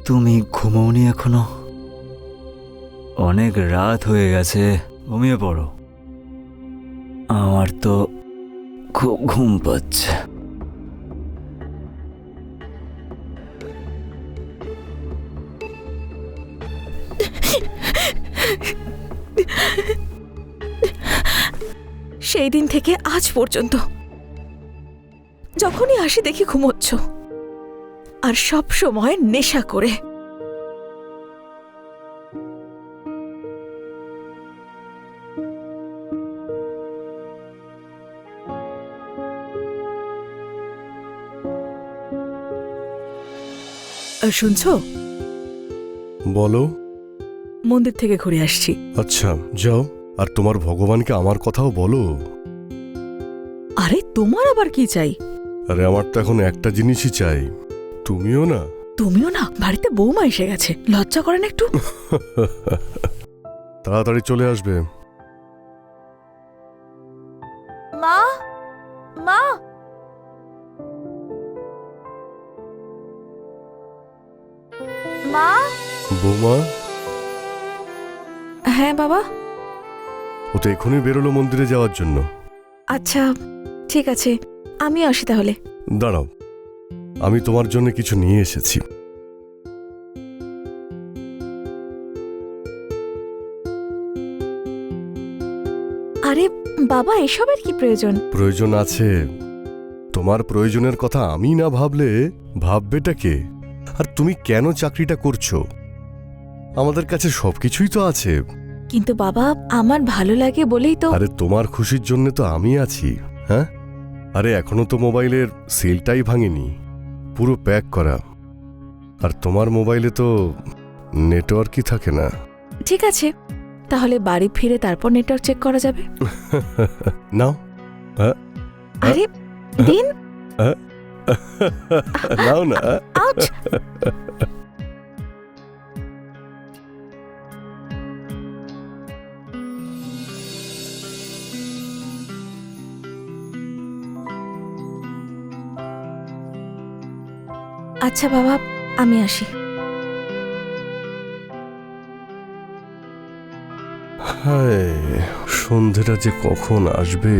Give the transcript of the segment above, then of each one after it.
তুমি ঘুমোওনি এখনো? অনেক রাত হয়ে গেছে, ঘুমিয়ে পড়ো। আমার তো খুব ঘুম পাচ্ছে। সেই দিন থেকে আজ পর্যন্ত যখনই আসি দেখি ঘুমোচ্ছ, আর সব সময় নেশা করে। শুনছো? বলো। মন্দির থেকে ঘুরে আসছি। আচ্ছা, যাও। আর তোমার ভগবানকে আমার কথাও বলো। আরে তোমার আবার কি চাই? আরে আমার তো এখন একটা জিনিসই চাই, তুমিও না। তুমিও না? বাড়িতে বৌমা এসে গেছে, লজ্জা করে না একটু? তাড়াতাড়ি চলে আসবে। মা, মা, মা। বৌমা, হ্যাঁ বাবা। ও তো এখনই বেরোলো মন্দিরে যাওয়ার জন্য। আচ্ছা ঠিক আছে, আমি আসি তাহলে। দাঁড়াও, আমি তোমার জন্য কিছু নিয়ে এসেছি। আরে বাবা, এসবের কি প্রয়োজন? প্রয়োজন আছে। তোমার প্রয়োজনের কথা আমি না ভাবলে ভাববেটা কে? আর তুমি কেন চাকরিটা করছো? আমাদের কাছে সবকিছুই তো আছে। কিন্তু বাবা, আমার ভালো লাগে বলেই তো। আরে তোমার খুশির জন্য তো আমি আছি। হ্যাঁ, আরে এখনো তো মোবাইলের সিলটাই ভাঙেনি, পুরো প্যাক করা। আর তোমার মোবাইলে তো নেটওয়ার্কই থাকে না। ঠিক আছে, তাহলে বাড়ি ফিরে তারপর নেটওয়ার্ক চেক করা যাবে। নাও। আরে দিন। নাও না। আউচ! আচ্ছা বাবা, আমি আসি। হায়, সন্ধেটা যে কখন আসবে।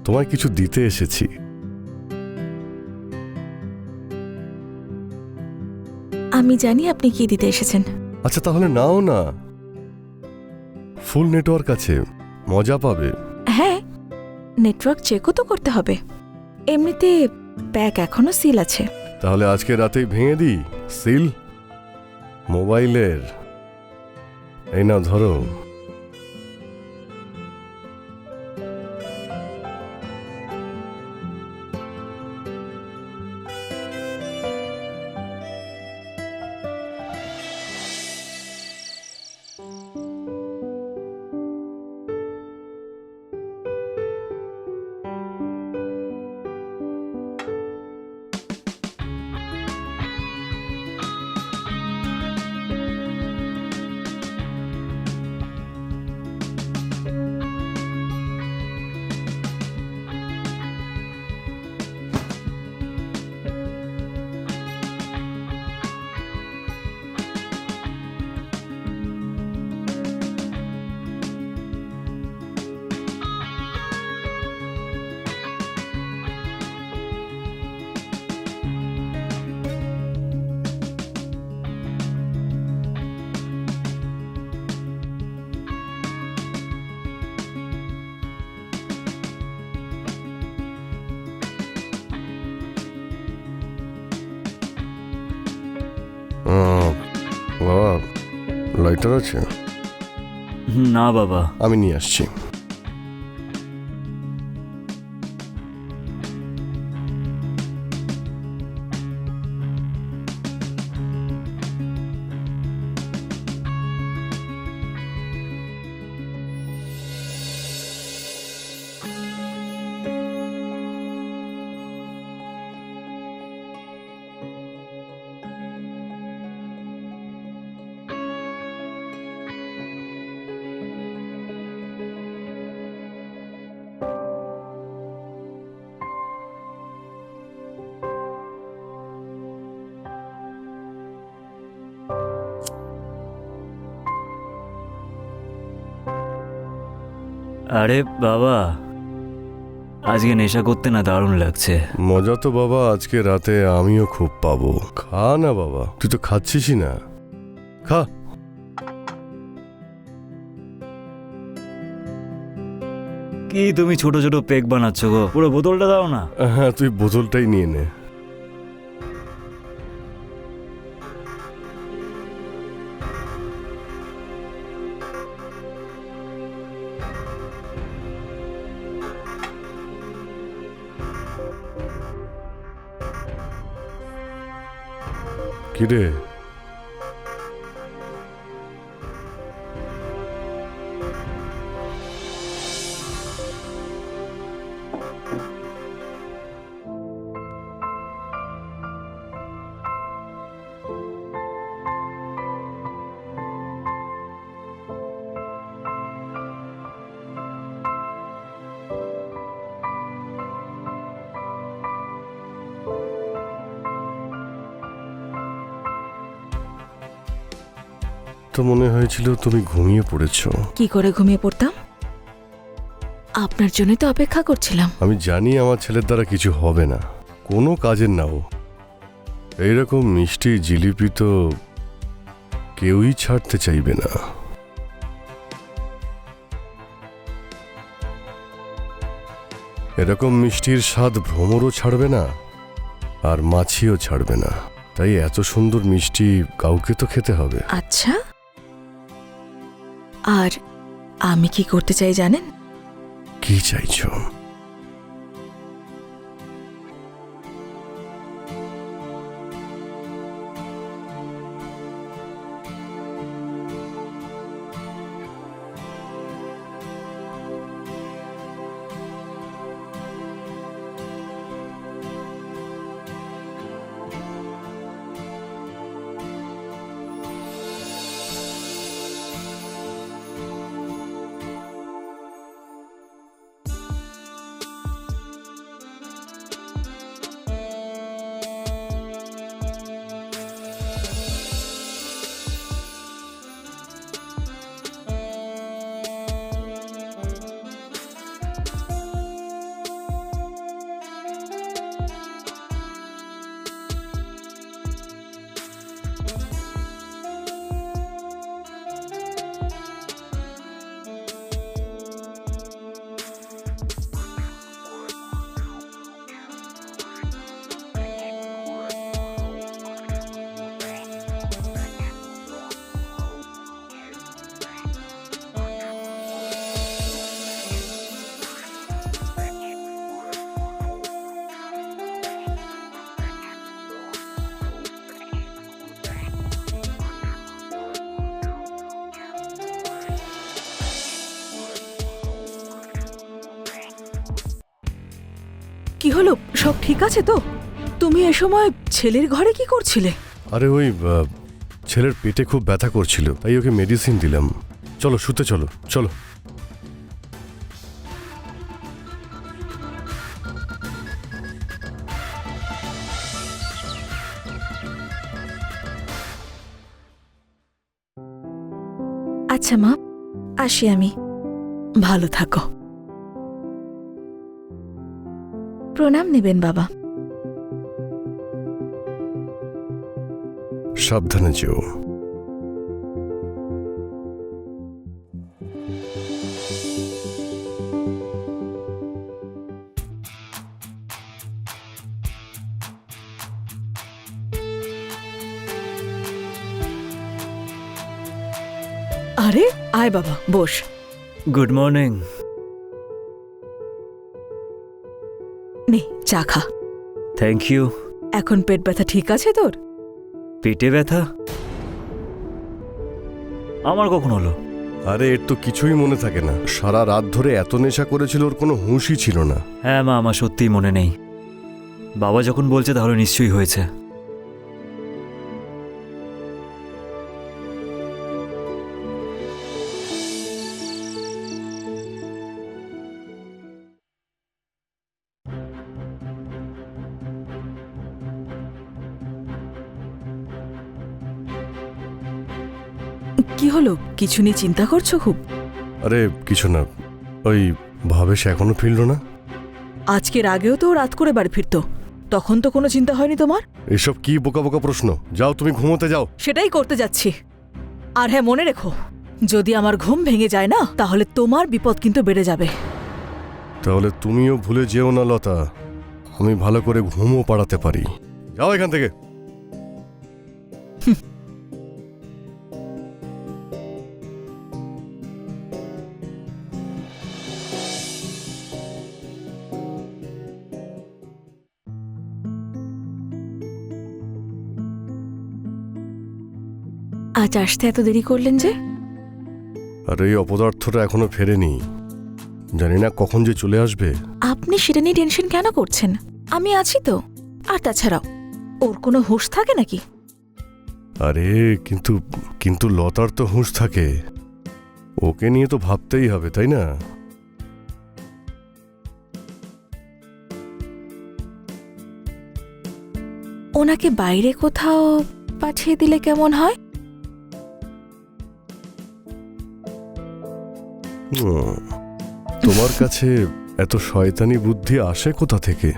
তোমায় কিছু দিতে এসেছি। আমি জানি আপনি কি দিতে এসেছেন। আচ্ছা তাহলে নাও না, ফুল নেটওয়ার্ক আছে, মজা পাবে। হ্যাঁ, নেটওয়ার্ক চেকও তো করতে হবে। এমনিতে প্যাক এখনো সিল আছে। তাহলে আজকে রাতেই ভেঙে দিই সিল মোবাইলের। এই নাও ধরো। বাবা, লাইটার আছে? না বাবা। আমি নিয়ে আসছি। আরে বাবা, আজকে নেশা করতে না দারুণ লাগছে। মজা তো বাবা আজকে রাতে আমিও খুব পাবো। খা না বাবা, তুই তো খাচ্ছিসই না, খা। কি তুমি ছোট ছোট পেক বানাচ্ছ গো? পুরো বোতলটা দাও না। হ্যাঁ, তুই বোতলটাই নিয়ে নে। কিরে, তো মনে হয়েছিল তুমি ঘুমিয়ে পড়েছো। কি করে ঘুমিয়ে পড়তাম? আপনার জন্যই তো অপেক্ষা করছিলাম। আমি জানি আমার ছেলের দ্বারা কিছু হবে না, কোনো কাজের নাও। এইরকম মিষ্টি জিলিপি তো কেউই ছাড়তে চাইবে না। এরকম মিষ্টির স্বাদ ভ্রমরও ছাড়বে না, আর মাছিও ছাড়বে না। তাই এত সুন্দর মিষ্টি কাউকে তো খেতে হবে। আচ্ছা, আর আমি কি করতে চাই জানেন? কি চাইছো? কি হলো, সব ঠিক আছে তো? তুমি এ সময় ছেলের ঘরে কি করছিলে? আরে ওই ছেলের পেটে খুব ব্যথা করছিল, তাই ওকে মেডিসিন দিলাম। চলো শুতে, চলো চলো। আচ্ছা মা, আসি আমি। ভালো থাকো। প্রণাম নেবেন বাবা। সাবধানে যেও। আরে আয় বাবা, বস। Good morning. নে চা খা। Thank you. এখন পেট ব্যথা ঠিক আছে তোর? পেটে ব্যথা আমার কখন হলো? আরে এর তো কিছুই মনে থাকে না, সারা রাত ধরে এত নেশা করেছিল ওর কোনো হুঁশই ছিল না। হ্যাঁ মা, আমার সত্যিই মনে নেই। বাবা যখন বলছে তাহলে নিশ্চয়ই হয়েছে। কি হলো, কিছু নিয়ে চিন্তা করছো খুব? আরে কিছু না, ওই ভাবেশ এখনো ফিরল না? আজকের আগেও তো ও রাত করে বাড়ি ফিরতো, তখন তো কোনো চিন্তা হয়নি তোমার। এসব কি বোকা বোকা প্রশ্ন, যাও তুমি ঘুমোতে যাও। সেটাই করতে যাচ্ছি। আর হ্যাঁ, মনে রেখো, যদি আমার ঘুম ভেঙে যায় না, তাহলে তোমার বিপদ কিন্তু বেড়ে যাবে। তাহলে তুমিও ভুলে যেও না লতা, আমি ভালো করে ঘুমও পাড়াতে পারি। যাও এখান থেকে। আজ আসতে এত দেরি করলেন যে? আর এই অপদার্থটা এখনো ফেরেনি, জানি না কখন যে চলে আসবে। আপনি সেটা নিয়ে টেনশন কেন করছেন? আমি আছি তো। আর তাছাড়াও ওর কোনো হুঁশ থাকে নাকি? আরে কিন্তু কিন্তু লতার তো হুঁশ থাকে, ওকে নিয়ে তো ভাবতেই হবে, তাই না? ওনাকে বাইরে কোথাও পাঠিয়ে দিলে কেমন হয়? তোমার কাছে এত শয়তানি বুদ্ধি আসে কোথা থেকে?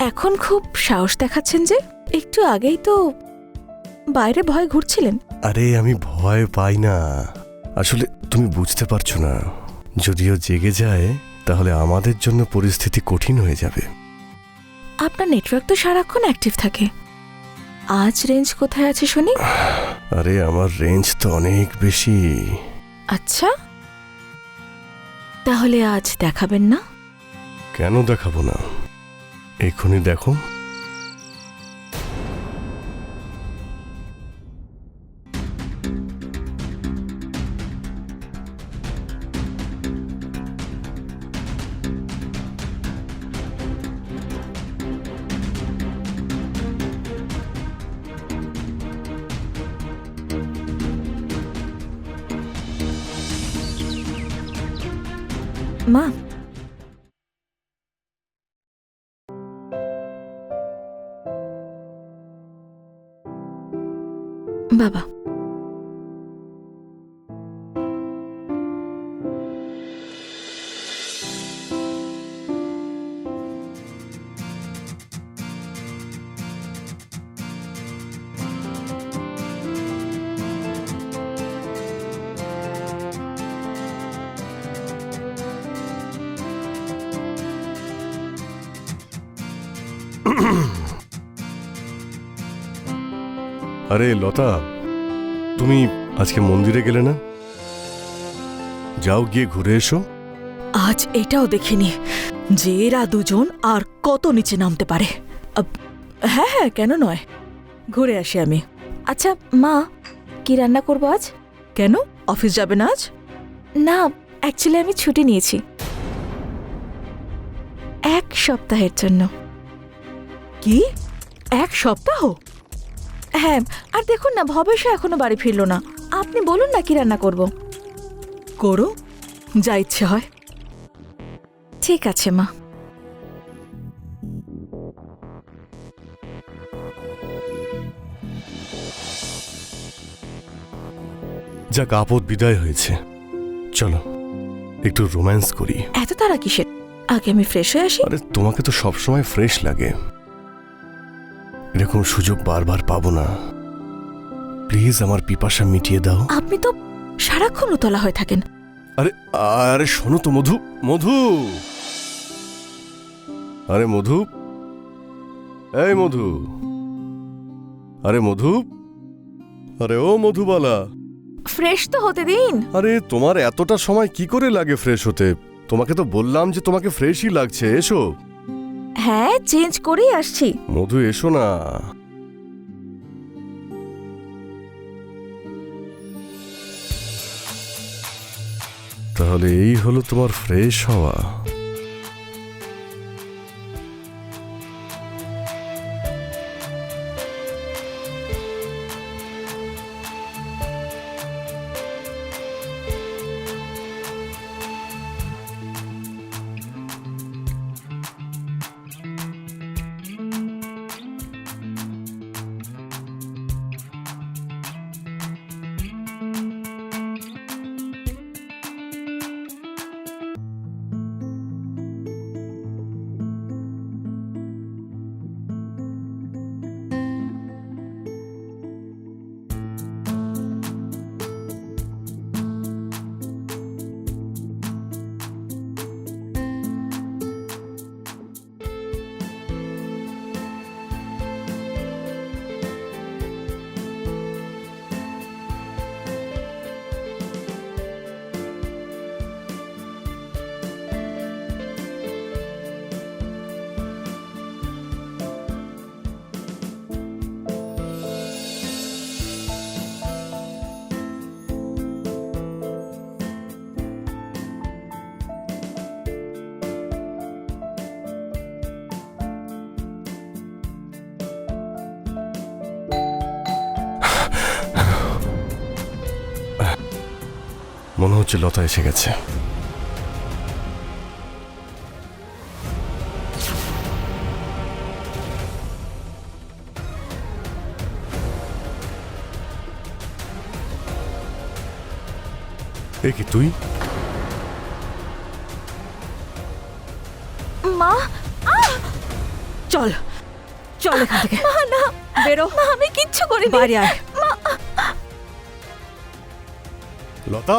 এখন খুব সাহস দেখাচ্ছেন যে? একটু আগেই তো বাইরে ভয় ঘুরছিলেন। আরে আমি ভয় পাই না, আসলে তুমি বুঝতে পারছো না, যদিও জেগে যায় তাহলে আমাদের জন্য পরিস্থিতি কঠিন হয়ে যাবে। আপনার নেটওয়ার্ক তো সারাক্ষণ অ্যাক্টিভ থাকে। আজ রেঞ্জ কোথায় আছে শুনি? আরে আমার রেঞ্জ তো অনেক বেশি। আচ্ছা, তাহলে আজ দেখাবেন না? কেন দেখাবো না, এক্ষুনি দেখো। মা, বাবা, আরে লতা, তুমি আজকে মন্দিরে গেলে না? যাও গিয়ে ঘুরে এসো। আজ এটাও দেখিনি যে এরা দুজন আর কত নিচে নামতে পারে। হ্যাঁ হ্যাঁ, কেন নয়, ঘুরে আসি আমি। আচ্ছা মা, কি রান্না করবো আজ? কেন, অফিস যাবে না আজ? না, অ্যাকচুয়ালি আমি ছুটি নিয়েছি 1 সপ্তাহের জন্য। কি, 1 সপ্তাহ? হ্যাঁ, আর দেখুন না, ভবেশ এখনো বাড়ি ফিরল না। আপনি বলুন না কি রান্না করব। করো, যা ইচ্ছে হয়। ঠিক আছে মা। যাক, আপদ বিদায় হয়েছে, চলো একটু রোম্যান্স করি। এত তাড়া কিসের? আগে আমি ফ্রেশ হয়ে আসি। আরে তোমাকে তো সবসময় ফ্রেশ লাগে, এরকম সুযোগ বারবার পাবো না। প্লিজ আমার পিপাসা মিটিয়ে দাও। আপনি তো সারাক্ষণ উতলা হয়ে থাকেন। আরে আরে শোনো তো মধু, মধু, আরে মধু, এই মধু, আরে মধু, আরে ও মধুবালা। ফ্রেশ তো হতে দিন। আরে তোমার এতটা সময় কি করে লাগে ফ্রেশ হতে? তোমাকে তো বললাম যে তোমাকে ফ্রেশই লাগছে, এসো। হ্যাঁ, চেঞ্জ করেই আসছি। মধু এসো না। তাহলে এই হলো তোমার ফ্রেশ হওয়া? মনে হচ্ছে লতা এসে গেছে। এ কি তুই? মা, চল চল এখান থেকে। মা না, বেরো। মা, আমি কিচ্ছু করিনি। বাইরে আয়। লতা,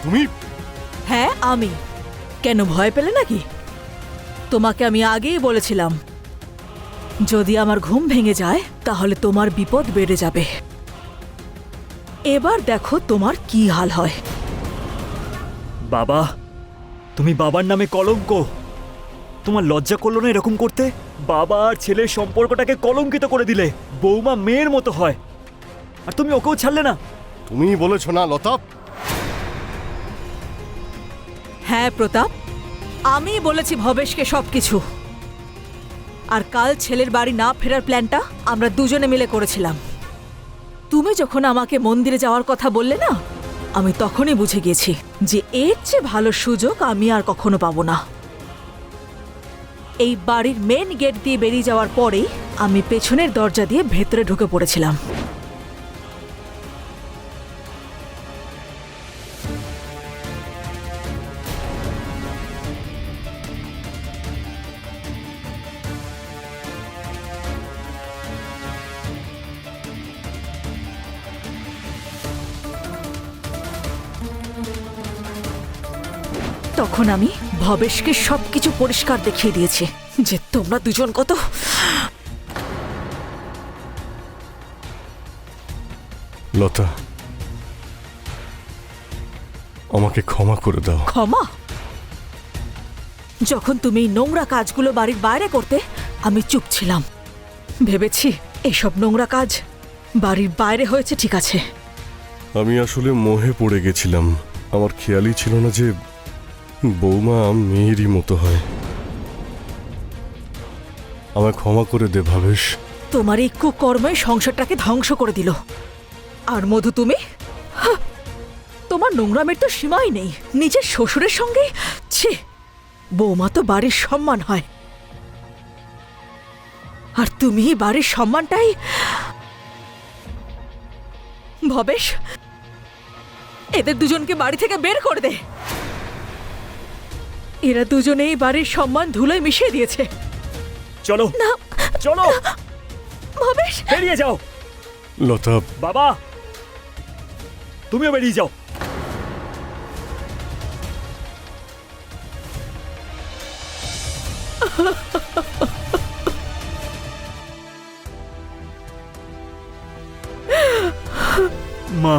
তুমি? হ্যাঁ আমি। কেন ভয় পেলে নাকি? তোমাকে আমি আগেই বলেছিলাম, যদি আমার ঘুম ভেঙে যায় তাহলে তোমার বিপদ বেড়ে যাবে। এবার দেখো তোমার কি হাল হয়। বাবা, তুমি বাবার নামে কলঙ্ক। তোমার লজ্জা করলো না এরকম করতে? বাবা আর ছেলের সম্পর্কটাকে কলঙ্কিত করে দিলে। বৌমা মেয়ের মতো হয়, আর তুমি ওকেও ছাড়লে না। তুমি বলেছ না লতা? হ্যাঁ প্রতাপ, আমি বলেছি ভবেশকে সবকিছু। আর কাল ছেলের বাড়ি না ফেরার প্ল্যানটা আমরা দুজনে মিলে করেছিলাম। তুমি যখন আমাকে মন্দিরে যাওয়ার কথা বললে না, আমি তখনই বুঝে গেছি যে এর চেয়ে ভালো সুযোগ আমি আর কখনো পাবো না। এই বাড়ির মেন গেট দিয়ে বেরিয়ে যাওয়ার পরেই আমি পেছনের দরজা দিয়ে ভেতরে ঢুকে পড়েছিলাম। তখন আমি ভবেশকে সবকিছু পরিষ্কার দেখিয়ে দিয়েছি যে তোমরা দুজন কত। লতা, আমাকে ক্ষমা করে দাও। ক্ষমা? যখন তুমি এই নোংরা কাজগুলো বাড়ির বাইরে করতে আমি চুপ ছিলাম। ভেবেছি এসব নোংরা কাজ বাড়ির বাইরে হয়েছে, ঠিক আছে। আমি আসলে মোহে পড়ে গেছিলাম। আমার খেয়ালই ছিল না যে বৌমা মেয়েরই মতো হয়। আমায় ক্ষমা করে দে ভাবেশ। তোমার এই কুকর্মই সংসারটাকে ধ্বংস করে দিল। আর মধু, তুমি তোমার নোংরামের তো সীমাই নেই। নিজের শ্বশুরের সঙ্গে ছি! বৌমা তো বাড়ির সম্মান হয়, আর তুমি বাড়ির সম্মানটাই। ভবেশ, এদের দুজনকে বাড়ি থেকে বের করে দে। এরা দুজনেই বাড়ির সম্মান ধুলোয় মিশিয়ে দিয়েছে। চলো না, চলো, ভবেশ। বেরিয়ে যাও। লতা, বাবা, তুমিও বেরিয়ে যাও। মা,